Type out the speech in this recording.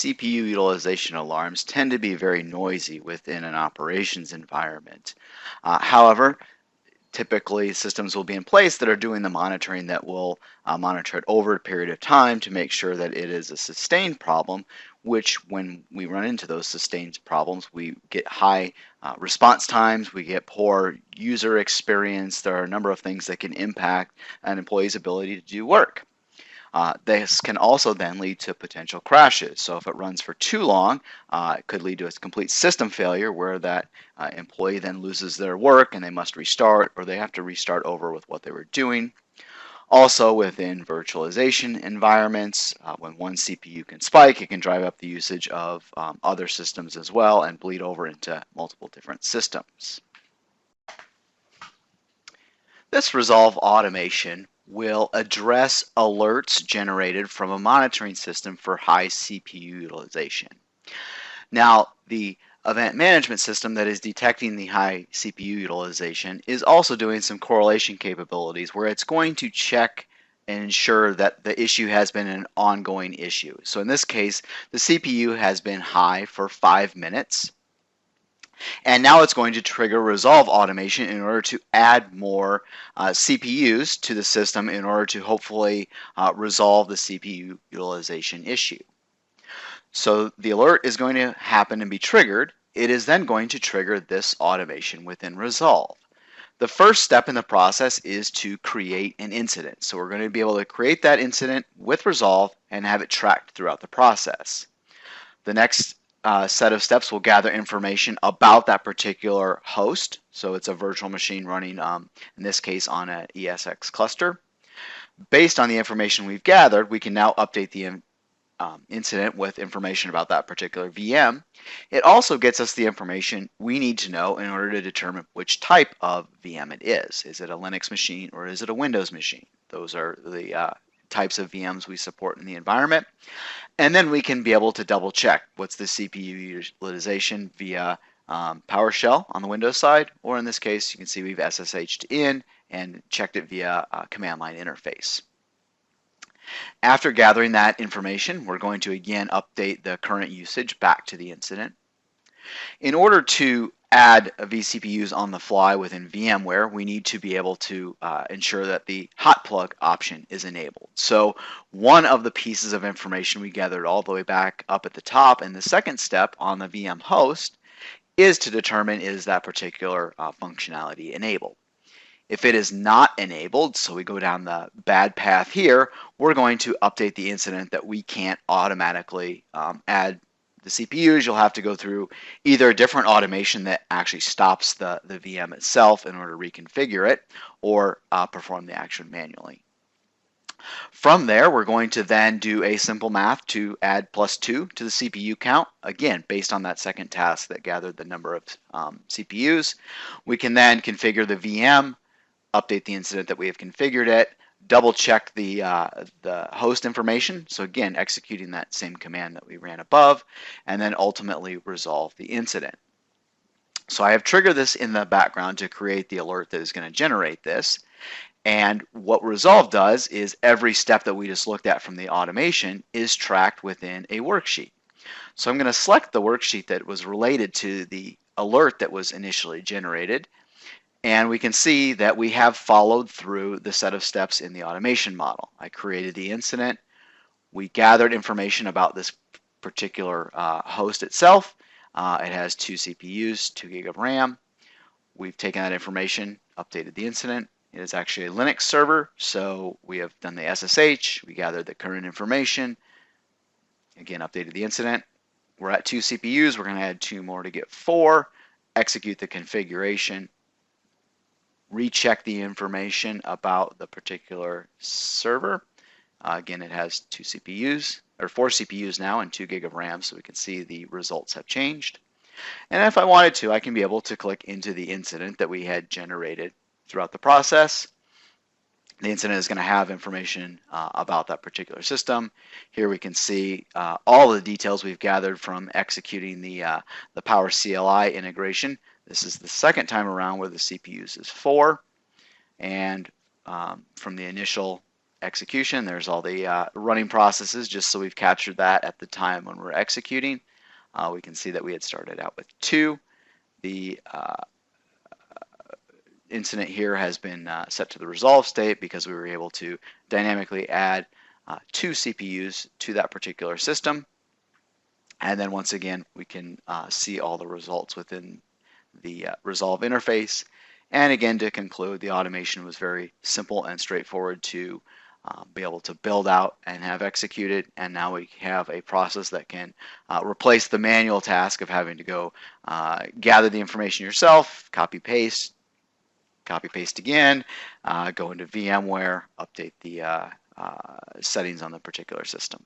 CPU utilization alarms tend to be very noisy within an operations environment. However, typically systems will be in place that are doing the monitoring that will monitor it over a period of time to make sure that it is a sustained problem, which when we run into those sustained problems, we get high response times, we get poor user experience. There are a number of things that can impact an employee's ability to do work. This can also then lead to potential crashes. So if it runs for too long, it could lead to a complete system failure where that employee then loses their work and they must restart, or they have to restart over with what they were doing. Also within virtualization environments, when one CPU can spike, it can drive up the usage of other systems as well and bleed over into multiple different systems. This resolve automation will address alerts generated from a monitoring system for high CPU utilization. Now, the event management system that is detecting the high CPU utilization is also doing some correlation capabilities where it's going to check and ensure that the issue has been an ongoing issue. So in this case, the CPU has been high for 5 minutes. And now it's going to trigger resolve automation in order to add more CPUs to the system in order to hopefully resolve the CPU utilization issue. So the alert is going to happen and be triggered. It is then going to trigger this automation within resolve. The first step in the process is to create an incident. So we're going to be able to create that incident with resolve and have it tracked throughout the process. The next set of steps will gather information about that particular host. So it's a virtual machine running, in this case, on an ESX cluster. Based on the information we've gathered, we can now update the incident with information about that particular VM. It also gets us the information we need to know in order to determine which type of VM it is. Is it a Linux machine or is it a Windows machine? Those are the types of VMs we support in the environment. And then we can be able to double check what's the CPU utilization via PowerShell on the Windows side, or in this case, you can see we've SSH'd in and checked it via a command line interface. After gathering that information, we're going to again update the current usage back to the incident. In order to add vCPUs on the fly within VMware, we need to be able to ensure that the hot plug option is enabled. So one of the pieces of information we gathered all the way back up at the top, and the second step on the VM host, is to determine is that particular functionality enabled. If it is not enabled, so we go down the bad path here, we're going to update the incident that we can't automatically add the CPUs. You'll have to go through either a different automation that actually stops the VM itself in order to reconfigure it, or perform the action manually. From there, we're going to then do a simple math to add +2 to the CPU count, again, based on that second task that gathered the number of CPUs. We can then configure the VM, update the incident that we have configured it, double check the host information, so again executing that same command that we ran above, and then ultimately resolve the incident. So I have triggered this in the background to create the alert that is going to generate this, and what resolve does is every step that we just looked at from the automation is tracked within a worksheet. So I'm going to select the worksheet that was related to the alert that was initially generated, and we can see that we have followed through the set of steps in the automation model. I created the incident. We gathered information about this particular host itself. It has 2 CPUs, 2 gig of RAM. We've taken that information, updated the incident. It is actually a Linux server, so we have done the SSH. We gathered the current information. Again, updated the incident. We're at 2 CPUs. We're going to add 2 more to get 4. Execute the configuration. Recheck the information about the particular server. Again, it has 2 CPUs, or 4 CPUs now, and 2 gig of RAM, so we can see the results have changed. And if I wanted to, I can be able to click into the incident that we had generated throughout the process. The incident is going to have information about that particular system. Here we can see all the details we've gathered from executing the Power CLI integration. This is the second time around where the CPUs is 4, and from the initial execution. There's all the running processes, just so we've captured that at the time when we're executing. We can see that we had started out with 2. The incident here has been set to the resolve state because we were able to dynamically add 2 CPUs to that particular system. And then once again, we can see all the results within the resolve interface. And again, to conclude, the automation was very simple and straightforward to be able to build out and have executed. And now we have a process that can replace the manual task of having to go gather the information yourself, copy paste again, go into VMware, update the settings on the particular system.